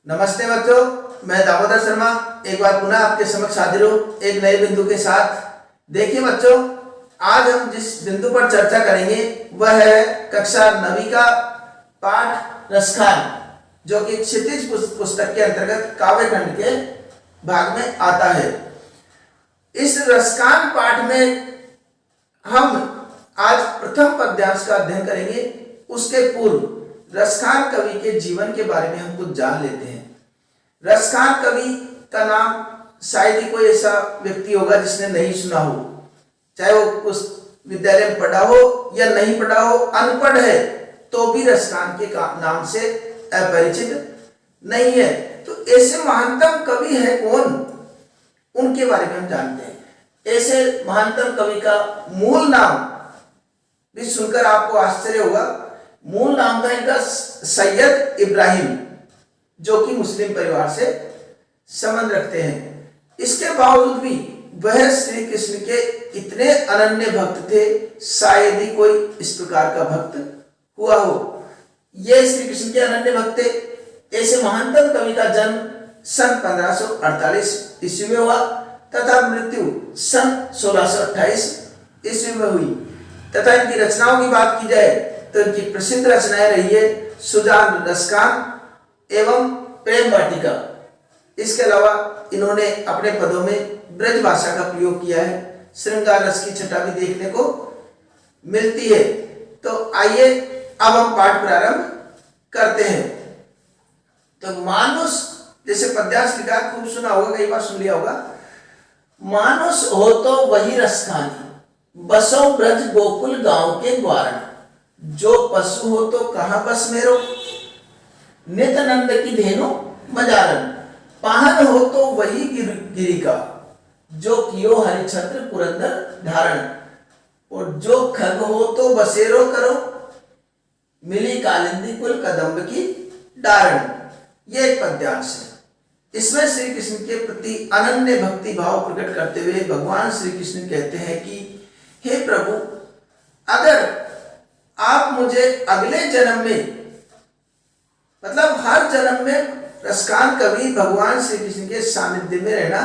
नमस्ते बच्चों, मैं दामोदर शर्मा एक बार पुनः आपके समक्ष हाजिर हूँ एक नए बिंदु के साथ। देखिए बच्चों, आज हम जिस बिंदु पर चर्चा करेंगे वह है कक्षा 9वीं का पाठ रसखान, जो कि क्षितिज पुस्तक के अंतर्गत काव्यखंड के भाग में आता है। इस रसखान पाठ में हम आज प्रथम पद्यांश का अध्ययन करेंगे। उसके पूर्व रसखान कवि के जीवन के बारे में हम कुछ जान लेते हैं। रसखान कवि का नाम शायद ही कोई ऐसा व्यक्ति होगा जिसने नहीं सुना हो, चाहे वो उस विद्यालय में पढ़ा हो या नहीं पढ़ा हो, अनपढ़ है तो भी रसखान के नाम से अपरिचित नहीं है। तो ऐसे महानतम कवि है कौन, उनके बारे में हम जानते हैं। ऐसे महानतम कवि का मूल नाम भी सुनकर आपको आश्चर्य होगा। मूल नाम था इनका सैयद इब्राहिम, जो कि मुस्लिम परिवार से संबंध रखते हैं। इसके बावजूद भी वह श्री कृष्ण के इतने अनन्य भक्त थे, शायद ही कोई इस प्रकार का भक्त हुआ हो। ये श्री कृष्ण के अनन्य भक्त थे। ऐसे महानतम कवि का जन्म सन 1548 ईस्वी में हुआ तथा मृत्यु सन 1628 ईस्वी में हुई। तथा इनकी रचनाओं की बात की जाए तो इनकी प्रसिद्ध रचनाएं रही है सुजान रसखान एवं प्रेम वाटिका। इसके अलावा इन्होंने अपने पदों में ब्रज भाषा का प्रयोग किया है। श्रृंगार रस की छटा भी देखने को मिलती है। तो आइए अब हम पाठ प्रारंभ करते हैं। तो मानुष, जैसे पद्यांश लिखा, खूब सुना होगा, कई बार सुन लिया होगा। मानुष हो तो वही रसखानी, बसो ब्रज गोकुल गांव के ग्वारण। जो पशु हो तो कहां बस मेरो, नित नंद की धेनु मजारन। पाहन हो तो वही गिरिका, जो कियो हरिछत्र पुरंदर धारण। और जो खग हो तो बसेरो करो, मिली कालिंदी कुल कदम्ब की डारण। यह एक पद्यांश है। इसमें श्री कृष्ण के प्रति अनन्य भक्ति भाव प्रकट करते हुए भगवान श्री कृष्ण कहते हैं कि हे प्रभु, अगर आप मुझे अगले जन्म में, मतलब हर जन्म में रसखान कवि भगवान श्री कृष्ण के सानिध्य में रहना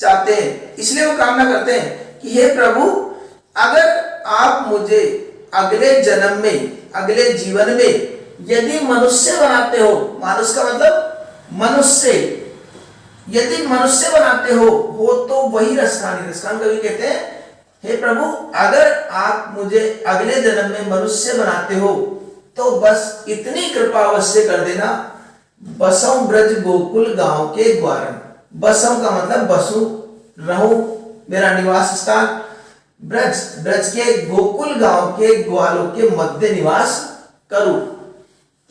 चाहते हैं, इसलिए वो कामना करते हैं कि हे प्रभु, अगर आप मुझे अगले जन्म में, अगले जीवन में यदि मनुष्य बनाते हो, मानुष का मतलब मनुष्य, यदि मनुष्य बनाते हो तो वही रसखानी। रसखान कवि कहते हैं हे प्रभु, अगर आप मुझे अगले जन्म में मनुष्य बनाते हो तो बस इतनी कृपा अवश्य कर देना, बसों ब्रज गोकुल गांव के ग्वारण। बसों का मतलब बसु, रहूं, मेरा निवास स्थान। ब्रज, ब्रज के गोकुल गांव के ग्वालों के मध्य निवास करूं।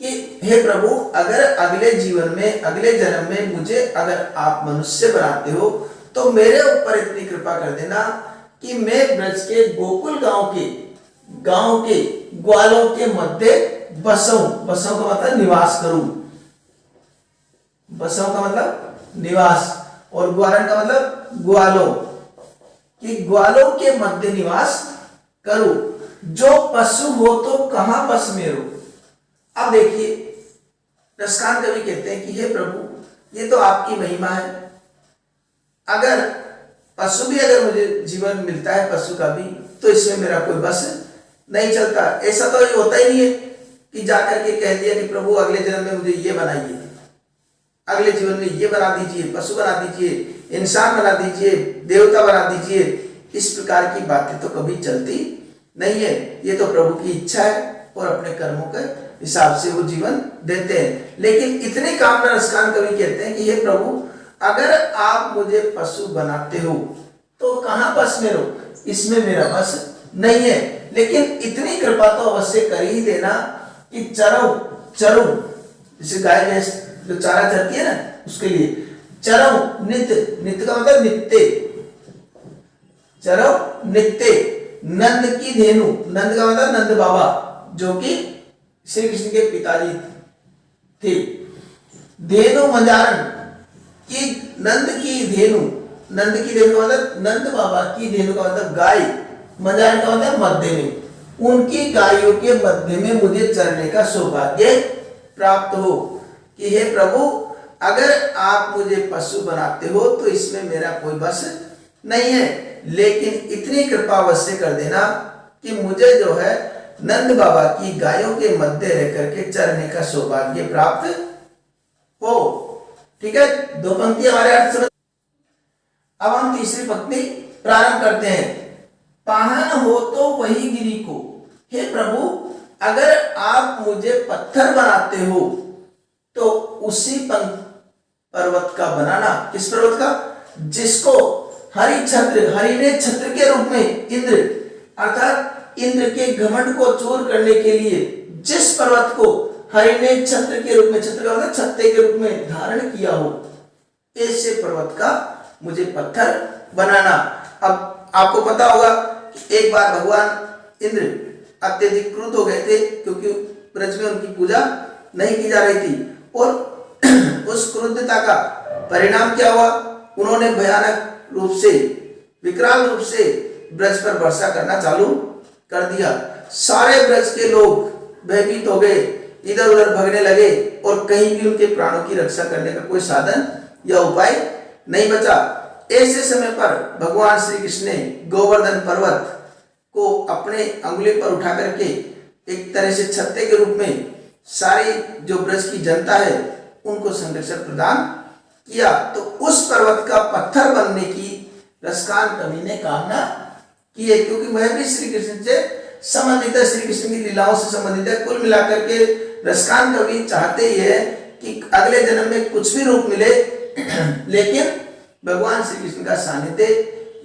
कि हे प्रभु, अगर अगले जीवन में, अगले जन्म में मुझे अगर आप मनुष्य बनाते हो तो मेरे ऊपर इतनी कृपा कर देना कि मैं ब्रज के गोकुल गांव के ग्वालों के मध्य बसों, बसों का मतलब निवास करूं, बसों का मतलब निवास, और ग्वारण का मतलब ग्वालों, कि ग्वालों के मध्य निवास करूं। जो पशु हो तो कहां बस मेरो। अब देखिए, रसखान कवि कहते हैं कि हे प्रभु, ये तो आपकी महिमा है। अगर पशु भी, अगर मुझे जीवन मिलता है पशु का भी, तो इसमें मेरा कोई बस नहीं चलता। ऐसा तो होता ही नहीं है कि जाकर के कह दिया कि प्रभु अगले जन्म में मुझे ये बनाइए, अगले जीवन में ये बना दीजिए, पशु बना दीजिए, इंसान बना दीजिए, देवता बना दीजिए। इस प्रकार की बातें तो कभी चलती नहीं है। ये तो प्रभु की इच्छा है और अपने कर्मों के हिसाब से वो जीवन देते हैं। लेकिन इतनी कामना रसखान कवि कहते हैं कि हे प्रभु, अगर आप मुझे पशु बनाते हो तो कहां बस मेरो, इसमें मेरा बस नहीं है। लेकिन इतनी कृपा तो अवश्य कर ही देना कि चरूं, जैसे गाय भैंस जो चारा चरती है ना, उसके लिए चरूं, नित्य, नित्य का मतलब नित्य, चरूं नित्य, नंद की धेनु, नंद का मतलब नंद बाबा, जो कि श्री कृष्ण के पिताजी थे। धेनु मजारन, कि नंद की धेनु, नंद की धेनु मतलब नंद बाबा की धेनु का मतलब गाय, मजारन का मतलब मध्य में, उनकी गायों के मध्य में मुझे चरने का सौभाग्य प्राप्त हो। कि हे प्रभु, अगर आप मुझे पशु बनाते हो तो इसमें मेरा कोई बस नहीं है, लेकिन इतनी कृपा अवश्य कर देना कि मुझे जो है नंद बाबा की गायों के मध्य रह करके चरने का सौभाग्य प्राप्त हो। ठीक है, दो पंक्ति हमारे अर्थ समझ। अब हम तीसरी पंक्ति प्रारंभ करते हैं। पाहन हो तो वही गिरी को, हे प्रभु अगर आप मुझे पत्थर बनाते हो तो उसी पर्वत का बनाना। किस पर्वत का? जिसको हरि ने छत्र के रूप में इंद्र अर्थात इंद्र के घमंड को चूर करने के लिए जिस पर्वत को हरि ने छत्र के रूप में, छत्र का मतलब छत्ते के रूप में धारण किया हो, ऐसे पर्वत का मुझे पत्थर बनाना। अब आपको पता होगा कि एक बार भगवान इंद्र अत्यधिक क्रुद्ध हो गए थे क्योंकि ब्रज में उनकी पूजा नहीं की जा रही थी, और उस क्रुद्धता का परिणाम क्या हुआ? उन्होंने भयानक रूप से, विकराल रूप से ब्रज पर वर्षा करना चालू कर दिया। सारे ब्रज के लोग भयभीत हो गए, इधर उधर भागने लगे और कहीं भी उनके प्राणों की रक्षा करने का कोई साधन या उपाय नहीं बचा। ऐसे समय पर भगवान श्री कृष्ण ने गोवर्धन पर्वत को अपने अंगुली पर उठा करके एक तरह से छत्ते के रूप में सारी जो ब्रज की जनता है उनको संरक्षण प्रदान किया। तो उस पर्वत का पत्थर बनने की रसकान कवि ने कामना की है, क्योंकि वह भी श्री कृष्ण से संबंधित है, श्री कृष्ण की लीलाओं से संबंधित है। कुल मिलाकर के रसकान कवि चाहते ही है कि अगले जन्म में कुछ भी रूप मिले लेकिन भगवान श्री कृष्ण का सानिध्य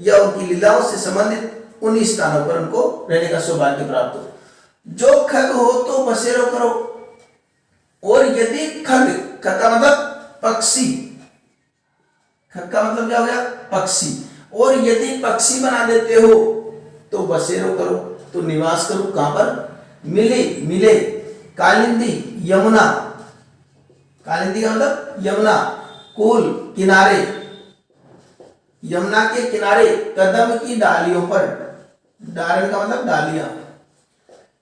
या उनकी लीलाओं से संबंधित उन्हीं स्थानों पर उनको रहने का सौभाग्य प्राप्त हो। जो खग हो तो बसेरो करो, और यदि खग का मतलब पक्षी, खग का मतलब क्या हो गया? पक्षी। और यदि पक्षी बना देते हो तो बसेरो करो, तो निवास करो। कहां पर? मिले कालिंदी यमुना, कालिंदी का मतलब यमुना, कुल किनारे, यमुना के किनारे कदम की डालियों पर, डालन का मतलब डालियां,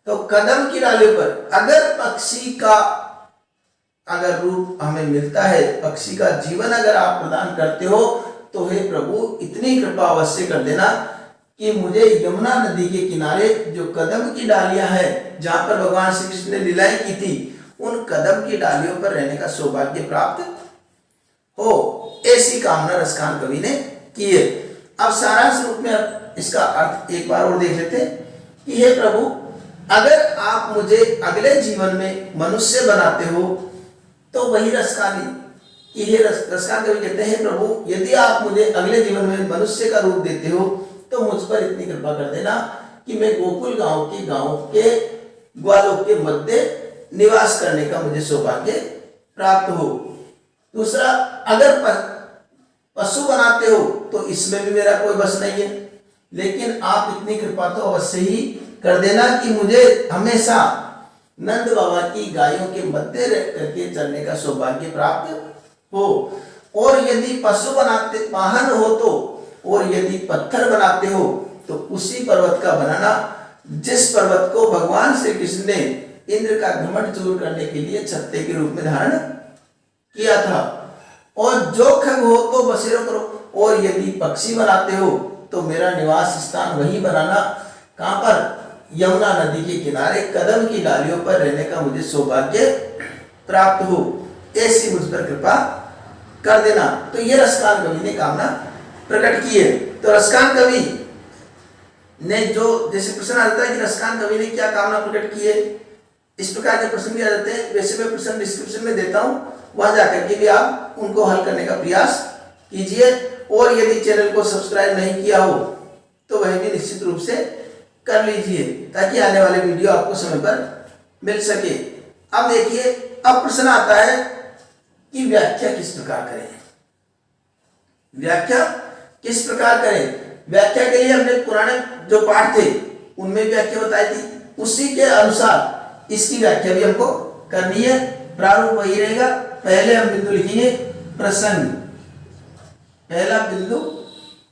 तो कदम की डालियों पर अगर पक्षी का अगर रूप हमें मिलता है, पक्षी का जीवन अगर आप प्रदान करते हो तो हे प्रभु इतनी कृपा अवश्य कर देना कि मुझे यमुना नदी के किनारे जो कदम की डालियां हैं जहां पर भगवान श्री कृष्ण ने लीलाएं की थी, उन कदम की डालियों पर रहने का सौभाग्य प्राप्त हो। ऐसी कामना रसकान कवि ने की है। अब सारांश रूप में इसका अर्थ एक बार और देख लेते कि हे प्रभु अगर आप मुझे अगले जीवन में मनुष्य बनाते हो तो वही रसकानी कि हे रसकान कवि कहते हैं प्रभु यदि आप मुझे अगले जीवन में मनुष्य का रूप देते हो तो मुझ पर इतनी कृपा कर देना कि मैं गोकुल गांव के ग्वालों के मध्य निवास करने का मुझे सौभाग्य प्राप्त हो। दूसरा, अगर पशु बनाते हो तो इसमें भी मेरा कोई बस नहीं है, लेकिन आप इतनी कृपा तो अवश्य ही कर देना कि मुझे हमेशा नंद बाबा की गायों के मध्य रह करके चलने का सौभाग्य प्राप्त हो। और यदि पशु बनाते वाहन हो तो, और यदि पत्थर बनाते हो तो उसी पर्वत का बनाना जिस पर्वत को भगवान श्री कृष्ण ने इंद्र का घमंड दूर करने के लिए छत्ते के रूप में धारण किया था। और जो खग हो तो बसेरो करो, और यदि पक्षी बनाते हो तो मेरा निवास स्थान वही बनाना। कहां पर? यमुना नदी के किनारे कदम की डालियों पर रहने का मुझे सौभाग्य प्राप्त हो, ऐसी मुझ पर कृपा कर देना। तो ये रसकान कवि ने कामना प्रकट की है। तो रसकान कवि ने जो जैसे प्रश्न आता है कि रसकान कवि ने क्या कामना प्रकट की है, इस प्रकार के प्रश्न भी आ जाते हैं। वैसे मैं प्रश्न डिस्क्रिप्शन में देता हूं, वहां जाकर के भी आप उनको हल करने का प्रयास कीजिए। और यदि चैनल को सब्सक्राइब नहीं किया हो तो वह भी निश्चित रूप से कर लीजिए ताकि आने वाले वीडियो आपको समय पर मिल सके। अब देखिए, अब प्रश्न आता है कि व्याख्या किस प्रकार करें, व्याख्या किस प्रकार करें। व्याख्या के लिए हमने पुराने जो पाठ थे उनमें व्याख्या बताई थी, उसी के अनुसार इसकी व्याख्या भी हमको करनी है। प्रारूप वही रहेगा। पहले हम बिंदु लिखेंगे प्रसंग, पहला बिंदु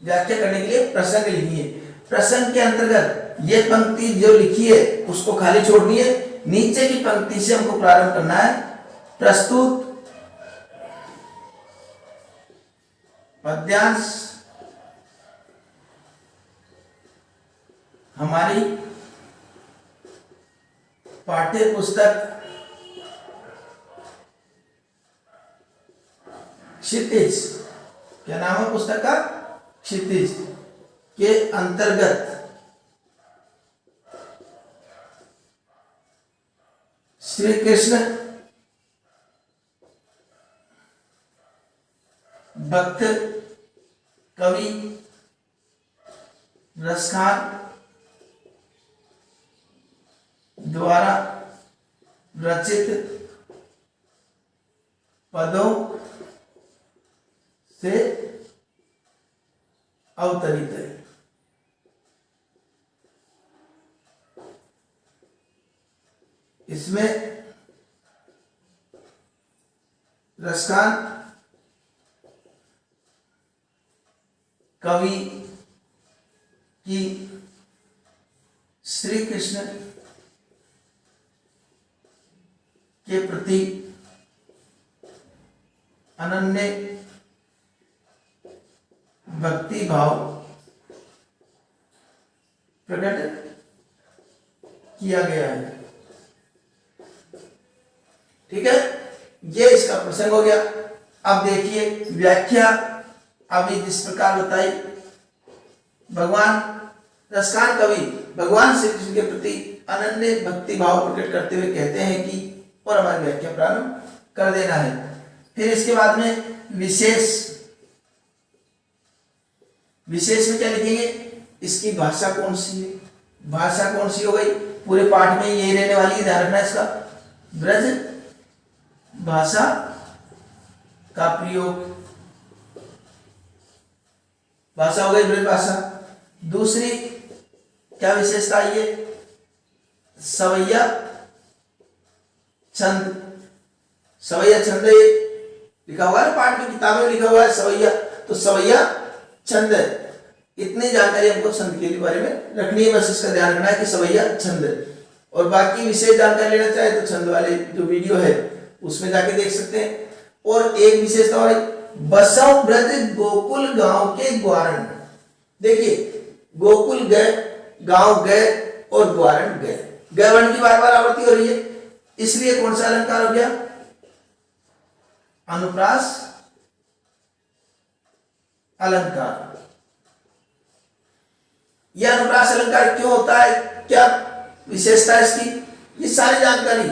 व्याख्या करने के लिए प्रसंग लिखिए। प्रसंग के अंतर्गत ये पंक्ति जो लिखी है उसको खाली छोड़नी है, नीचे की पंक्ति से हमको प्रारंभ करना है। प्रस्तुत पद्यांश हमारी पाठ्य पुस्तक क्षितिज, क्या नाम है पुस्तक का? क्षितिज के अंतर्गत श्री कृष्ण भक्त कवि रसखान द्वारा रचित पदों से अवतरित है। इसमें रसखान कवि की श्री कृष्ण के प्रति अनन्य भक्ति भाव प्रकट किया गया है। ठीक है, ये इसका प्रसंग हो गया। अब देखिए व्याख्या अभी जिस प्रकार बताई, भगवान रसखान कवि भगवान श्री कृष्ण के प्रति अनन्य भक्ति भाव प्रकट करते हुए कहते हैं कि, और हमारी व्याख्या प्रारंभ कर देना है। फिर इसके बाद में विशेष में क्या लिखेंगे? इसकी भाषा कौन सी है? भाषा कौन सी हो गई? पूरे पाठ में यही रहने वाली है, ध्यान रखना इसका। ब्रज भाषा का प्रयोग, भाषा हो गई ब्रज भाषा। दूसरी क्या विशेषता है? ये सवैया छंद, सवैया छंद लिखा हुआ है पाठ में, किताब में लिखा हुआ है सवैया, तो सवैया छंद। इतनी जानकारी हमको छंद के बारे में रखनी है, बस इसका ध्यान रखना है कि सवैया छंद। और बाकी विशेष जानकारी लेना चाहे तो छंद वाले जो वीडियो है उसमें जाके देख सकते हैं। और एक विशेषता और बसव ब्रज गोकुल गांव के ग्वारण। देखिए गोकुल गए, गांव गए और ग्वारण गए, गवर्ण की बार बार आवृत्ति हो रही है, इसलिए कौन सा अलंकार हो गया? अनुप्रास अलंकार। यह अनुप्रास अलंकार क्यों होता है, क्या विशेषता है इसकी, ये सारी जानकारी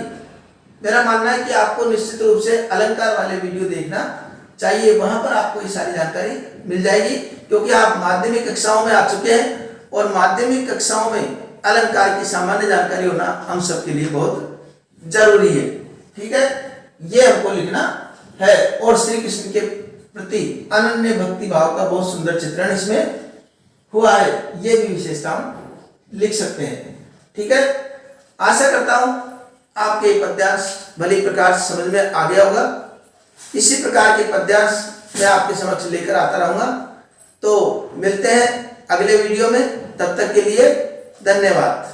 मेरा मानना है कि आपको निश्चित रूप से अलंकार वाले वीडियो देखना चाहिए, वहां पर आपको ये सारी जानकारी मिल जाएगी। क्योंकि आप माध्यमिक कक्षाओं में आ चुके हैं और माध्यमिक कक्षाओं में अलंकार की सामान्य जानकारी होना हम सबके लिए बहुत जरूरी है। ठीक है, ये हमको लिखना है। और श्री कृष्ण के प्रति अनन्य भक्ति भाव का बहुत सुंदर चित्रण इसमें हुआ है, ये भी विशेषता हम लिख सकते हैं। ठीक है, आशा करता हूं आपके पद्यांश भली प्रकार से समझ में आ गया होगा। इसी प्रकार के पद्यांश मैं आपके समक्ष लेकर आता रहूंगा। तो मिलते हैं अगले वीडियो में, तब तक के लिए धन्यवाद।